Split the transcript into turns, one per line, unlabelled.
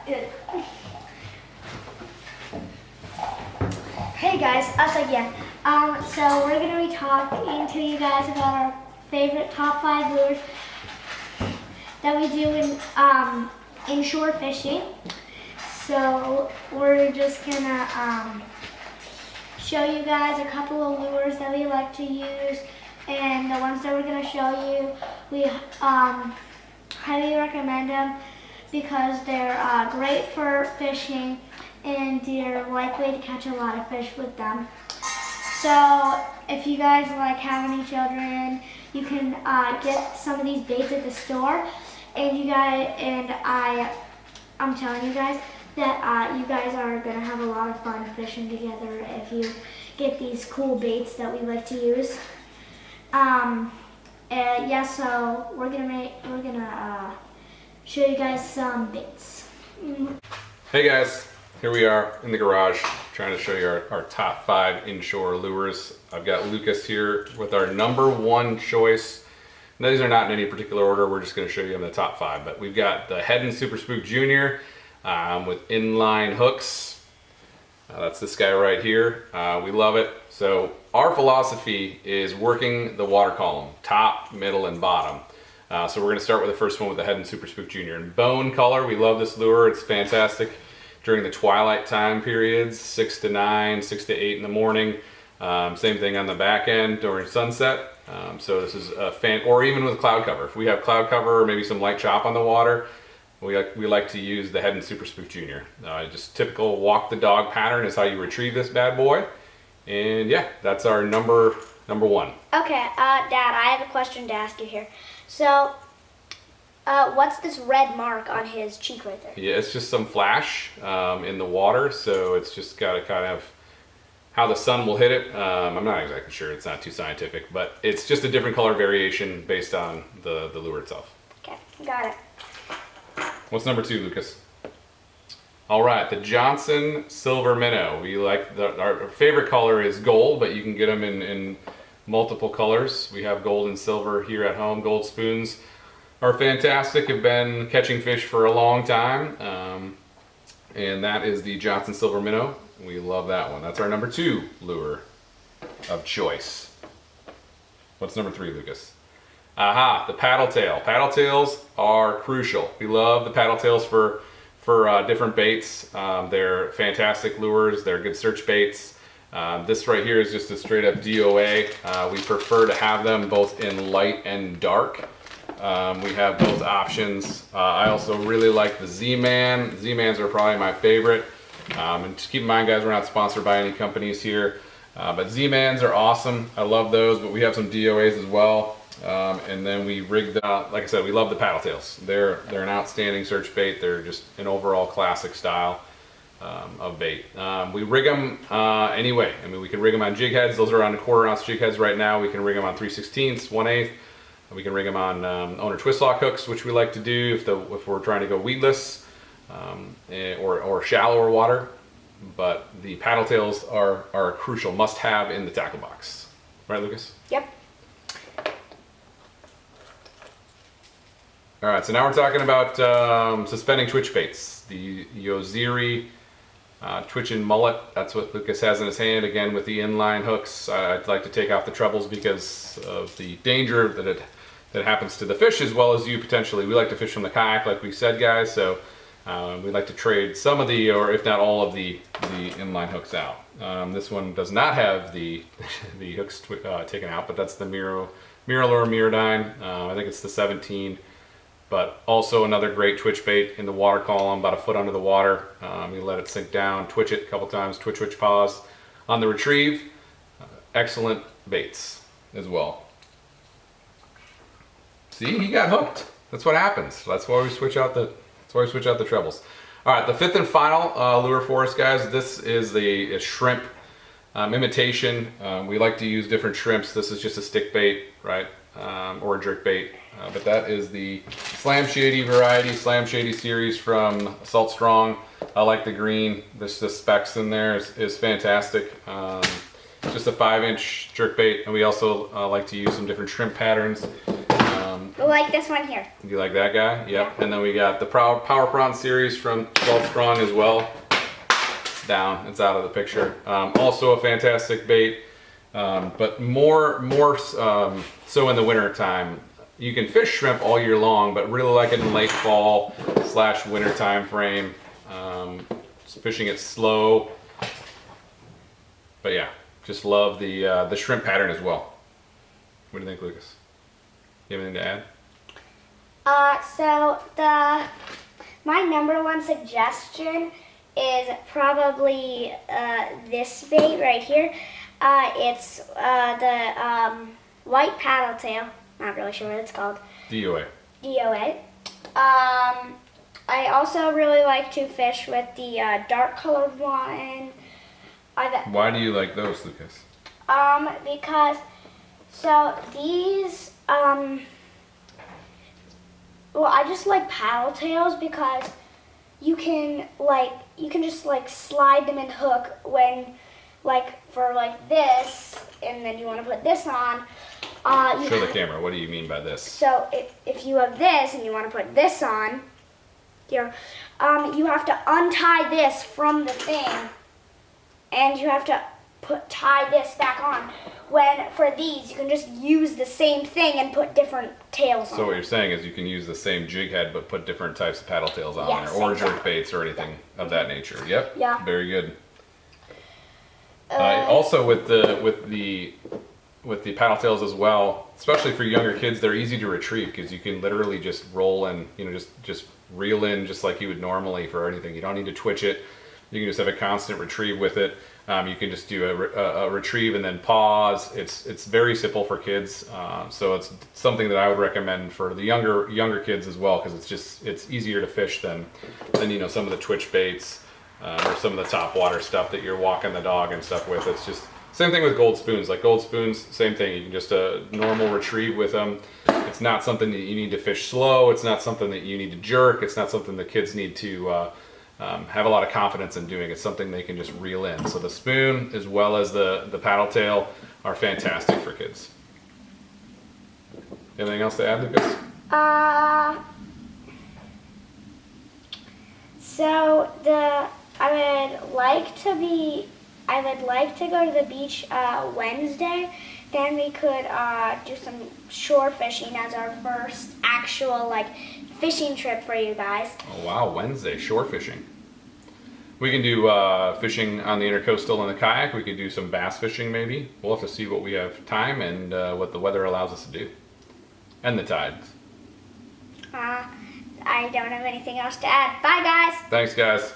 Good. Hey guys, us again. So we're gonna be talking to you guys about our favorite top 5 lures that we do in inshore fishing. So we're just gonna show you guys a couple of lures that we like to use, and the ones that we're gonna show you, we highly recommend them because they're great for fishing and you're likely to catch a lot of fish with them. So if you guys like have any children, you can get some of these baits at the store, and I'm telling you guys that you guys are gonna have a lot of fun fishing together if you get these cool baits that we like to use. Yeah, so we're gonna show you guys some baits.
Hey guys, here we are in the garage trying to show you our top 5 inshore lures. I've got Lucas here with our #1 choice. Now, these are not in any particular order, we're just going to show you in the top 5, but we've got the Heddon Super Spook Jr. With inline hooks. That's this guy right here. We love it. So our philosophy is working the water column, top, middle, and bottom. So we're going to start with the first one with the Heddon Super Spook Jr. in bone color. We love this lure. It's fantastic during the twilight time periods, 6 to 9, 6 to 8 in the morning. Same thing on the back end during sunset. So this is a or even with cloud cover. If we have cloud cover or maybe some light chop on the water, we like to use the Heddon Super Spook Jr. Just typical walk the dog pattern is how you retrieve this bad boy. And yeah, that's our number 1.
Okay, Dad, I have a question to ask you here. So, what's this red mark on his cheek right there?
Yeah, it's just some flash in the water, so it's just got to kind of how the sun will hit it. I'm not exactly sure, it's not too scientific, but it's just a different color variation based on the lure itself.
Okay, got it.
What's number 2, Lucas? All right, the Johnson Silver Minnow. We like our favorite color is gold, but you can get them in multiple colors. We have gold and silver here at home. Gold spoons are fantastic. Have been catching fish for a long time, and that is the Johnson Silver Minnow. We love that one. That's our number 2 lure of choice. What's number 3, Lucas? Aha, the Paddletail. Paddletails are crucial. We love the Paddletails for different baits. They're fantastic lures. They're good search baits. This right here is just a straight up DOA. We prefer to have them both in light and dark. We have both options. I also really like the Z-Man. Z-Mans are probably my favorite. And just keep in mind, guys, we're not sponsored by any companies here. But Z-Mans are awesome. I love those, but we have some DOAs as well. And then we rigged them, like I said, we love the Paddletails. They're an outstanding search bait. They're just an overall classic style of bait. We rig them anyway. I mean, we can rig them on jig heads. Those are on 1/4 ounce jig heads right now. We can rig them on 3/16, 1/8. We can rig them on owner twist lock hooks, which we like to do if we're trying to go weedless or shallower water. But the Paddletails are a crucial must-have in the tackle box. Right, Lucas?
Yep.
All right, so now we're talking about suspending twitch baits. The Yo-zuri twitching mullet. That's what Lucas has in his hand. Again, with the inline hooks, I'd like to take off the trebles because of the danger that happens to the fish as well as you potentially. We like to fish from the kayak, like we said, guys. So we like to trade some of the, or if not all of the inline hooks out. This one does not have the the hooks taken out, but that's the Mirrorlure Mirrodine. I think it's the 17. But also another great twitch bait in the water column, about a foot under the water. You let it sink down, twitch it a couple times, twitch, pause. On the retrieve, excellent baits as well. See, he got hooked. That's what happens. That's why we switch out the trebles. All right, the 5th and final lure for us, guys. This is a shrimp imitation. We like to use different shrimps. This is just a stick bait, right? Or a jerk bait. But that is the Slam Shady variety, Slam Shady series from Salt Strong. I like the green. The specs in there is fantastic. Just a 5-inch jerk bait, and we also like to use some different shrimp patterns.
like this one here.
You like that guy? Yep.
Yeah.
And then we got the Power Prawn series from Gulf Strong as well. It's down. It's out of the picture. Also a fantastic bait, but more so in the winter time. You can fish shrimp all year long, but really like it in late fall / winter time frame. Just fishing it slow. But yeah, just love the shrimp pattern as well. What do you think, Lucas? You have anything to add?
So my number one suggestion is probably this bait right here. It's the white paddletail. Not really sure what it's called.
DOA.
DOA. I also really like to fish with the dark colored one.
Why do you like those, Lucas?
Because so these well, I just like paddletails because you can just like slide them and hook when for this, and then you want to put this on.
Show the camera. What do you mean by this?
So if you have this and you want to put this on here, you have to untie this from the thing, and you have to tie this back on. When for these, you can just use the same thing and put different tails on.
So what you're saying is you can use the same jig head but put different types of paddle tails on
Yes,
there, or
exactly.
jerk baits or anything of that nature. Yep.
Yeah.
Very good. Also with the paddle tails as well, especially for younger kids, they're easy to retrieve because you can literally just roll and just reel in just like you would normally for anything. You don't need to twitch it. You can just have a constant retrieve with it. You can just do a retrieve and then pause. It's very simple for kids, so it's something that I would recommend for the younger kids as well, because it's easier to fish than some of the twitch baits or some of the topwater stuff that you're walking the dog and stuff with. It's just same thing with gold spoons. Like gold spoons, same thing. You can just a normal retrieve with them. It's not something that you need to fish slow. It's not something that you need to jerk. It's not something the kids need to have a lot of confidence in doing. It's something they can just reel in. So the spoon as well as the paddle tail are fantastic for kids. Anything else to add, Lucas?
So I would like to go to the beach Wednesday. Then we could do some shore fishing as our first actual fishing trip for you guys.
Oh wow, Wednesday, shore fishing. We can do fishing on the intercoastal in the kayak. We could do some bass fishing maybe. We'll have to see what we have time and what the weather allows us to do. And the tides.
I don't have anything else to add. Bye guys!
Thanks guys.